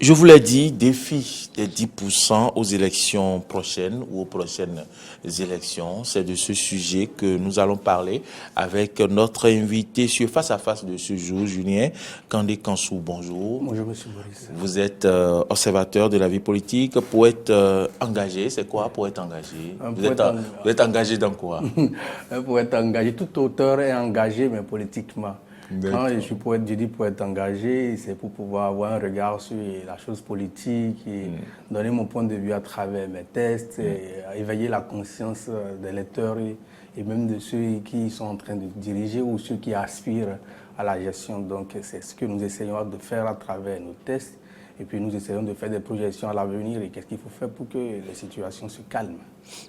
Je vous l'ai dit, défi des 10% aux élections prochaines ou aux prochaines élections. C'est de ce sujet que nous allons parler avec notre invité sur Face à Face de ce jour, Julien Kandé-Kansou. Bonjour. Bonjour, monsieur Boris. Vous êtes observateur de la vie politique, poète engagé. C'est quoi poète engagé? Vous êtes engagé dans quoi? Un poète engagé. Tout auteur est engagé, mais politiquement. Quand je suis poète, je dis poète engagé, c'est pour pouvoir avoir un regard sur la chose politique et donner mon point de vue à travers mes textes, et éveiller la conscience des lecteurs et même de ceux qui sont en train de diriger ou ceux qui aspirent à la gestion. Donc c'est ce que nous essayons de faire à travers nos tests. Et puis nous essayons de faire des projections à l'avenir et qu'est-ce qu'il faut faire pour que les situations se calment.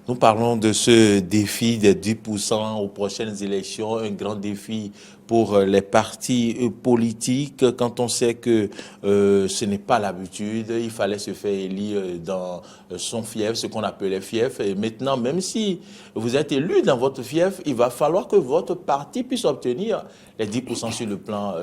Nous parlons de ce défi des 10% aux prochaines élections, un grand défi pour les partis politiques. Quand on sait que ce n'est pas l'habitude, il fallait se faire élire dans son fief, ce qu'on appelait fief. Et maintenant, même si vous êtes élu dans votre fief, il va falloir que votre parti puisse obtenir les 10% sur le plan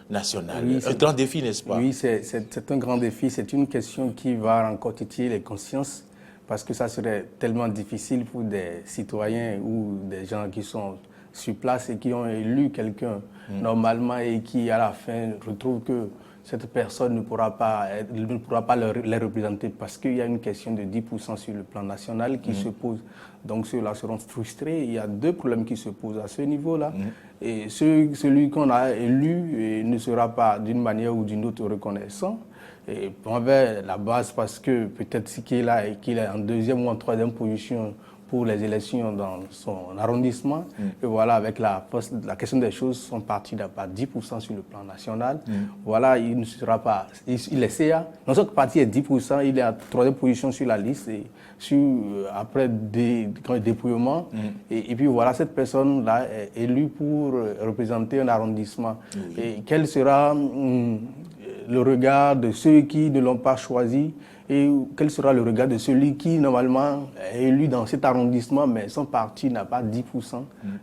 national. Oui, un grand défi, n'est-ce pas? Oui, c'est un grand défi. C'est une question qui va encore titiller les consciences parce que ça serait tellement difficile pour des citoyens ou des gens qui sont sur place et qui ont élu quelqu'un normalement et qui, à la fin, retrouvent que cette personne ne pourra pas les représenter parce qu'il y a une question de 10% sur le plan national qui se pose. Donc ceux-là seront frustrés. Il y a deux problèmes qui se posent à ce niveau-là. Et celui qu'on a élu ne sera pas d'une manière ou d'une autre reconnaissant et envers la base parce que peut-être qu'il est en deuxième ou en troisième position pour les élections dans son arrondissement. Et voilà, avec la question des choses sont parties d'à 10% sur le plan national. Voilà, il ne sera pas... Il est CA. Notre parti est 10%, il est en troisième position sur la liste et après dépouillement. Et puis voilà, cette personne-là est élue pour représenter un arrondissement. Et quel sera le regard de ceux qui ne l'ont pas choisi et quel sera le regard de celui qui, normalement, est élu dans cet arrondissement, mais son parti n'a pas 10%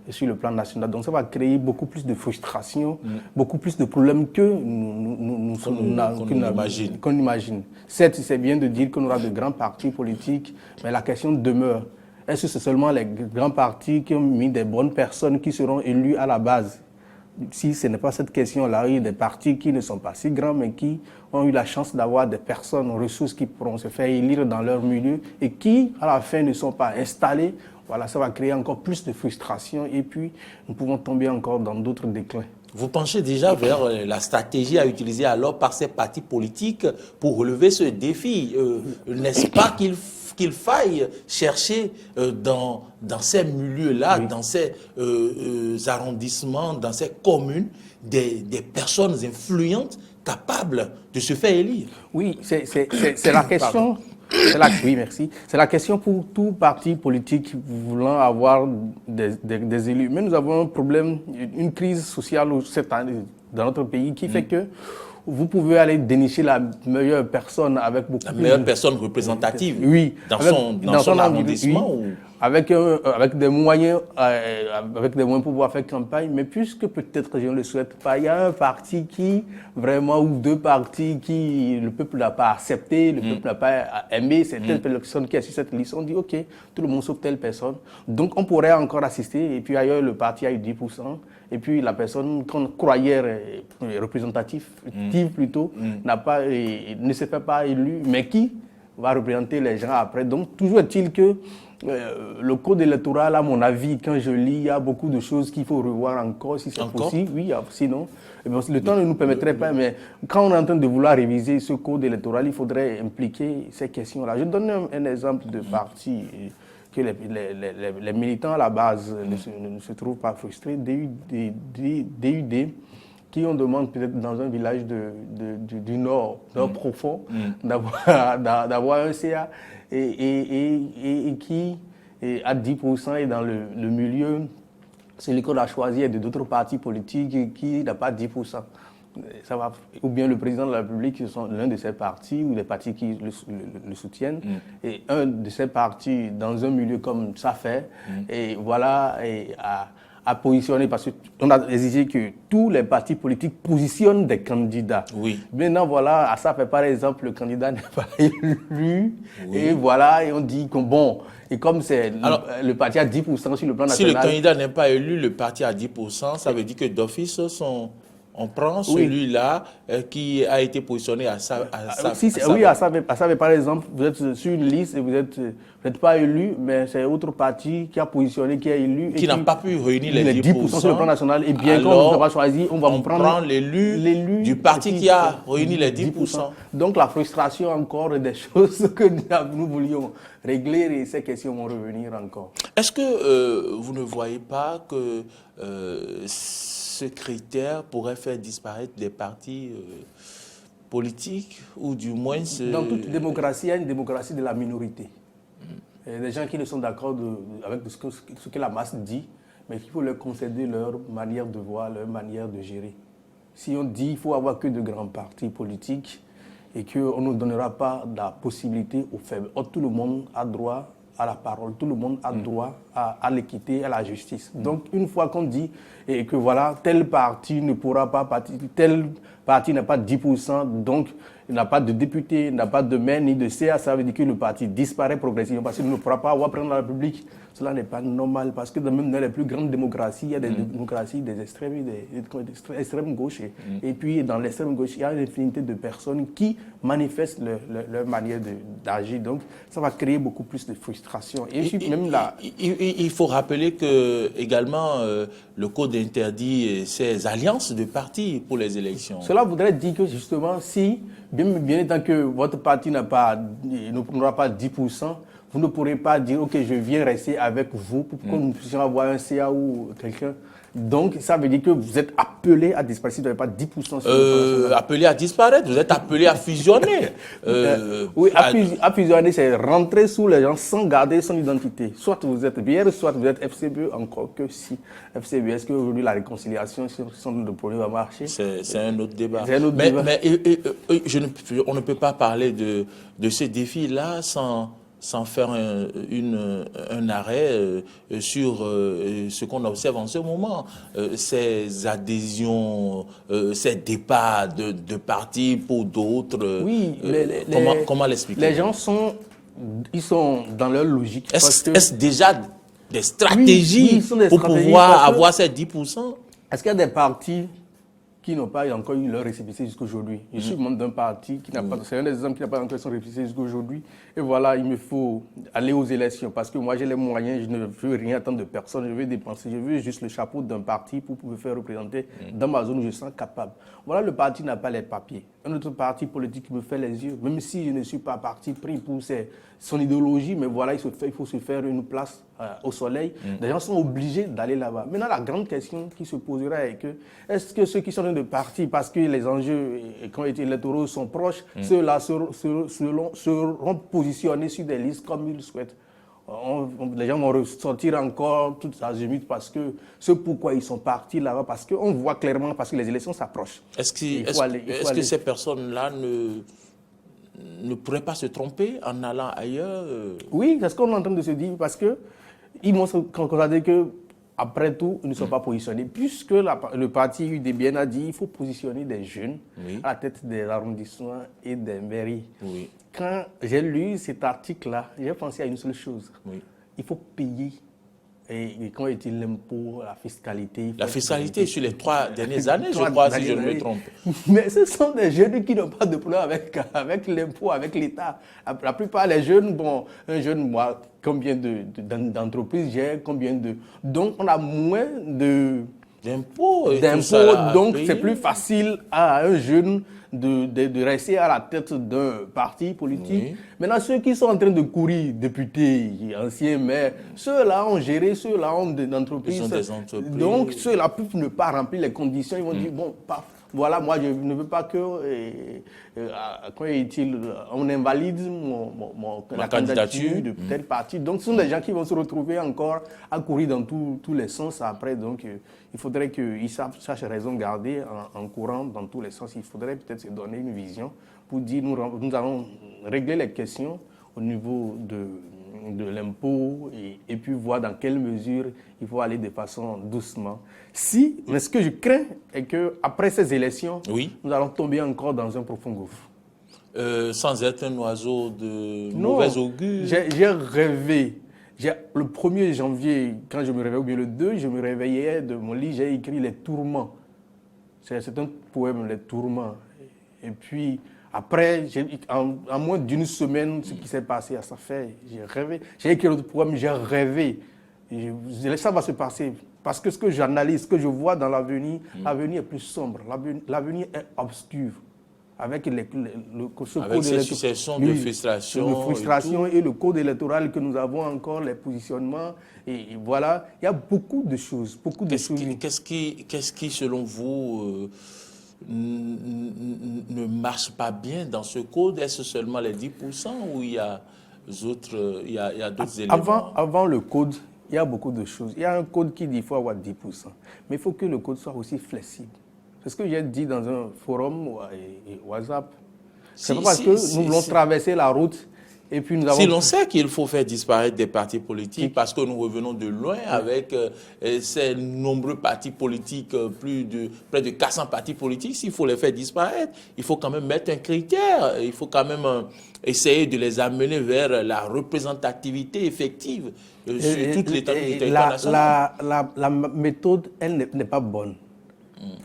sur le plan national. Donc ça va créer beaucoup plus de frustration, beaucoup plus de problèmes qu'on imagine. Certes, c'est bien de dire qu'on aura de grands partis politiques, mais la question demeure. Est-ce que c'est seulement les grands partis qui ont mis des bonnes personnes qui seront élues à la base? Si ce n'est pas cette question-là, il y a des partis qui ne sont pas si grands, mais qui ont eu la chance d'avoir des personnes ressources qui pourront se faire élire dans leur milieu et qui, à la fin, ne sont pas installés. Voilà, ça va créer encore plus de frustration et puis nous pouvons tomber encore dans d'autres déclins. Vous penchez déjà vers la stratégie à utiliser alors par ces partis politiques pour relever ce défi. N'est-ce pas qu'il faille chercher dans ces milieux-là, dans ces arrondissements, dans ces communes, des personnes influentes capables de se faire élire? Oui, c'est la question. Oui, merci. C'est la question pour tout parti politique voulant avoir des élus. Mais nous avons un problème, une crise sociale dans notre pays qui fait que vous pouvez aller dénicher la meilleure personne avec beaucoup La meilleure personne représentative dans son arrondissement oui, avec des moyens pour pouvoir faire campagne, mais puisque peut-être je ne le souhaite pas, il y a un parti qui vraiment, ou deux partis qui le peuple n'a pas accepté, le peuple n'a pas aimé, c'est telle personne qui est sur cette liste, on dit ok, tout le monde sauf telle personne. Donc on pourrait encore assister, et puis ailleurs le parti a eu 10%, et puis la personne qu'on croyait représentative plutôt, ne se fait pas élu, mais qui va représenter les gens après. Donc toujours est-il que le code électoral, à mon avis, quand je lis, il y a beaucoup de choses qu'il faut revoir encore, si c'est possible. Oui, sinon, le temps ne nous permettrait pas, mais quand on est en train de vouloir réviser ce code électoral, il faudrait impliquer ces questions-là. Je donne un exemple de parti que les militants à la base ne se trouvent pas frustrés. DUD, qui on demande peut-être dans un village du nord profond, d'avoir un CA et qui à 10% est dans le milieu, celui qu'on a choisi est de d'autres partis politiques qui n'a pas 10%. Ça va, ou bien le président de la République, qui sont l'un de ces partis ou des partis qui le soutiennent, et un de ces partis dans un milieu comme ça fait, et voilà, et à positionner, parce qu'on a exigé que tous les partis politiques positionnent des candidats. Oui. Maintenant, voilà, à ça fait par exemple, le candidat n'est pas élu, et voilà, et on dit que bon, et comme c'est le parti à 10% sur le plan national... Si le candidat n'est pas élu, le parti à 10%, ça veut dire que d'office, on prend celui-là qui a été positionné à ça. Oui, à ça, par exemple, vous êtes sur une liste et vous n'êtes pas élu, mais c'est autre parti qui a positionné, qui est élu. Qui n'a pas pu réunir les 10% sur le plan national. Et bien qu'on ne nous a pas choisi, on va prendre l'élu du parti qui a réuni les 10%. Donc la frustration encore des choses que nous voulions régler et ces questions vont revenir encore. Est-ce que vous ne voyez pas que ce critère pourrait faire disparaître des partis politiques ou du moins... Dans toute démocratie, il y a une démocratie de la minorité. Il y a des gens qui ne sont d'accord avec ce que la masse dit, mais qu'il faut leur concéder leur manière de voir, leur manière de gérer. Si on dit qu'il faut avoir que de grands partis politiques et qu'on ne donnera pas la possibilité aux faibles, tout le monde a droit à la parole, tout le monde a droit à l'équité, à la justice. Donc, une fois qu'on dit et que voilà, tel parti ne pourra pas partir, tel parti n'a pas 10%, donc il n'a pas de député, il n'a pas de maire ni de CA, ça veut dire que le parti disparaît progressivement parce qu'il ne pourra pas avoir prendre la République. Cela n'est pas normal parce que même dans les plus grandes démocraties, il y a des démocraties des extrêmes et des extrêmes gauche. Et puis dans l'extrême gauche, il y a une infinité de personnes qui manifestent leur manière d'agir. Donc ça va créer beaucoup plus de frustration. Il faut rappeler que également le code interdit ces alliances de partis pour les élections. Cela voudrait dire que justement, si, bien étant que votre parti n'aura pas 10%, vous ne pourrez pas dire, OK, je viens rester avec vous pour que nous puissions avoir un CA ou quelqu'un. Donc, ça veut dire que vous êtes appelé à disparaître si vous n'avez pas 10% sur appelé à disparaître, vous êtes appelé à fusionner. Oui, à fusionner, c'est rentrer sous les gens sans garder son identité. Soit vous êtes BR, soit vous êtes FCBE, encore que si. FCBE, est-ce qu'aujourd'hui la réconciliation sur son de problème va marcher? C'est un autre débat. Mais on ne peut pas parler de ces défis-là sans faire un arrêt sur ce qu'on observe en ce moment. Ces adhésions, ces départs de partis pour d'autres. Oui, comment l'expliquer? Les gens ils sont dans leur logique. Est-ce déjà des stratégies pour pouvoir avoir ces 10%? Est-ce qu'il y a des partis qui n'ont pas encore eu leur récépissé jusqu'aujourd'hui? Je suis membre d'un parti qui n'a pas, c'est un des exemples qui n'a pas encore son récépissé jusqu'aujourd'hui. Et voilà, il me faut aller aux élections parce que moi j'ai les moyens, je ne veux rien attendre de personne, je veux dépenser, je veux juste le chapeau d'un parti pour me faire représenter dans ma zone où je sens capable. Voilà, le parti n'a pas les papiers. Un autre parti politique me fait les yeux, même si je ne suis pas parti pris pour son idéologie, mais voilà, il faut se faire une place au soleil. Les gens sont obligés d'aller là-bas. Maintenant, la grande question qui se posera est que, est-ce que ceux qui sont de parti, parce que les enjeux électoraux sont proches, ceux-là seront positionnés sur des listes comme ils le souhaitent? Les gens vont ressortir encore tout azimut parce que ce pourquoi ils sont partis là-bas, parce qu'on voit clairement, parce que les élections s'approchent. Est-ce que ces personnes-là ne pourraient pas se tromper en allant ailleurs? Oui, c'est ce qu'on est en train de se dire, parce qu'ils vont constater que après tout, ils ne sont pas positionnés. Puisque le parti UDBN a dit qu'il faut positionner des jeunes à la tête des arrondissements et des mairies. Oui. Quand j'ai lu cet article-là, j'ai pensé à une seule chose. Il faut payer. Et comment est-il l'impôt, la fiscalité? La fiscalité sur les 3 dernières années, je crois, si je ne me trompe. Mais ce sont des jeunes qui n'ont pas de problème avec l'impôt, avec l'État. La plupart des jeunes, un jeune, moi, combien d'entreprises j'ai, donc on a moins d'impôts, donc c'est plus facile à un jeune de rester à la tête d'un parti politique. Maintenant, ceux qui sont en train de courir, députés, anciens maires, ceux-là ont géré, ceux-là ont des entreprises. Donc, ceux-là peuvent ne pas remplir les conditions. Ils vont dire, bon, paf, voilà, moi, je ne veux pas que, on invalide la candidature de tel parti. Donc, ce sont des gens qui vont se retrouver encore à courir dans tous les sens après. Donc, il faudrait qu'ils sachent raison garder en courant dans tous les sens. Il faudrait peut-être se donner une vision pour dire, nous allons régler les questions au niveau de l'impôt et puis voir dans quelle mesure il faut aller de façon doucement. Mais ce que je crains est qu'après ces élections, nous allons tomber encore dans un profond gouffre. Sans être un oiseau de mauvais augure. J'ai rêvé. Le 1er janvier, quand je me réveillais, ou bien le 2, je me réveillais de mon lit, j'ai écrit Les Tourments. C'est un poème, Les Tourments. Et puis, après, en moins d'une semaine, ce qui s'est passé, ça fait, j'ai rêvé. J'ai écrit l'autre poème, j'ai rêvé. Ça va se passer. Parce que ce que j'analyse, ce que je vois dans l'avenir, l'avenir est plus sombre. L'avenir est obscur. Avec ces successions de frustrations et le code électoral que nous avons encore, les positionnements, et voilà, il y a beaucoup de choses. Qu'est-ce qui, selon vous, ne marche pas bien dans ce code? Est-ce seulement les 10% ou il y a d'autres éléments? Avant le code, il y a beaucoup de choses. Il y a un code qui dit qu'il faut avoir 10%. Mais il faut que le code soit aussi flexible. C'est ce que j'ai dit dans un forum et WhatsApp. C'est pas parce que nous voulons traverser la route et puis nous avons... Si l'on sait qu'il faut faire disparaître des partis politiques parce que nous revenons de loin avec ces nombreux partis politiques, près de 400 partis politiques, s'il faut les faire disparaître, il faut quand même mettre un critère, il faut quand même essayer de les amener vers la représentativité effective sur toute l'étendue du territoire national. La méthode, elle n'est pas bonne.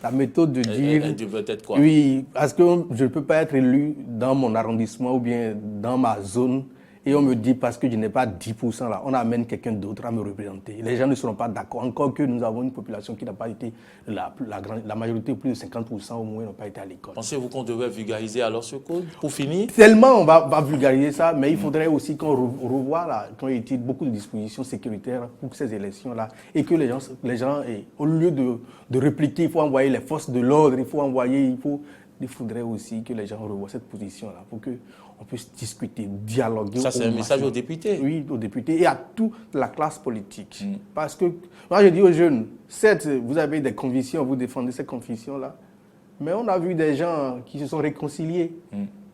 La méthode de dire... Elle devrait être quoi? Oui, parce que je ne peux pas être élu dans mon arrondissement ou bien dans ma zone et on me dit parce que je n'ai pas 10% là, on amène quelqu'un d'autre à me représenter. Les gens ne seront pas d'accord. Encore que nous avons une population qui n'a pas été... La majorité, plus de 50% au moins, n'ont pas été à l'école. Pensez-vous qu'on devrait vulgariser alors ce code pour finir? Tellement on va vulgariser ça, mais il faudrait aussi qu'on revoie, qu'on ait beaucoup de dispositions sécuritaires pour ces élections-là et que les gens au lieu de répliquer, il faut envoyer les forces de l'ordre, il faudrait aussi que les gens revoient cette position-là pour qu'on puisse discuter, dialoguer. Ça, c'est un message aux députés. Oui, aux députés et à toute la classe politique. Parce que, moi, je dis aux jeunes, certes, vous avez des convictions, vous défendez ces convictions-là, mais on a vu des gens qui se sont réconciliés.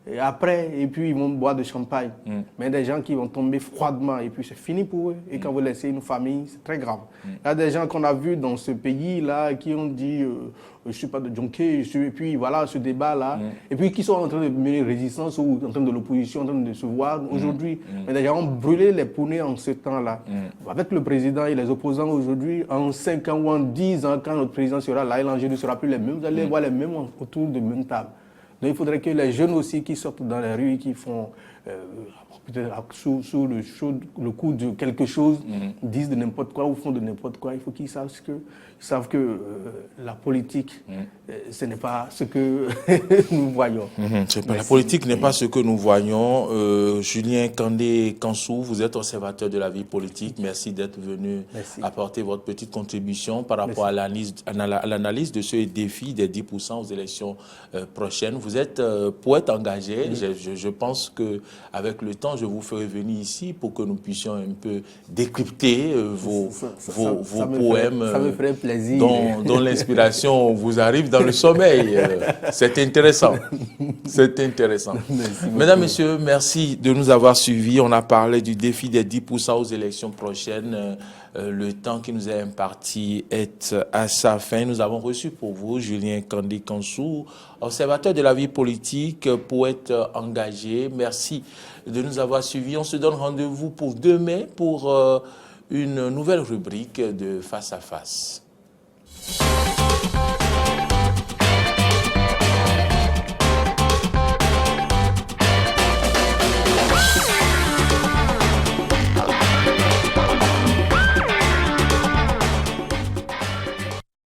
Et puis ils vont boire de champagne. Mais des gens qui vont tomber froidement et puis c'est fini pour eux. Et quand vous laissez une famille, c'est très grave. Il y a des gens qu'on a vus dans ce pays-là qui ont dit je ne suis pas de Djonké, et puis voilà ce débat-là. Et puis qui sont en train de mener résistance ou en train de l'opposition, en train de se voir aujourd'hui. Mais des gens ont brûlé les poneys en ce temps-là. Avec le président et les opposants aujourd'hui, en 5 ans ou en 10 ans, quand notre président sera là, l'enjeu ne sera plus les mêmes. Vous allez voir les mêmes autour de même table. Donc il faudrait que les jeunes aussi qui sortent dans les rues, qui font peut-être sous le coup de quelque chose, disent de n'importe quoi ou font de n'importe quoi, il faut qu'ils savent que la politique, ce n'est pas ce que nous voyons. La politique n'est pas ce que nous voyons. Julien Kandé-Kansou, vous êtes observateur de la vie politique. Merci d'être venu apporter votre petite contribution par rapport à l'analyse de ce défi des 10% aux élections prochaines. Vous êtes poète engagé. Je pense qu'avec le temps, je vous ferai venir ici pour que nous puissions un peu décrypter vos poèmes. Ça me ferait plaisir. Dont l'inspiration vous arrive dans le sommeil. C'est intéressant. C'est intéressant. Mesdames, Messieurs, merci de nous avoir suivis. On a parlé du défi des 10% aux élections prochaines. Le temps qui nous est imparti est à sa fin. Nous avons reçu pour vous Julien Kandé-Kansou, observateur de la vie politique, poète engagé. Merci de nous avoir suivis. On se donne rendez-vous pour demain pour une nouvelle rubrique de Face à Face.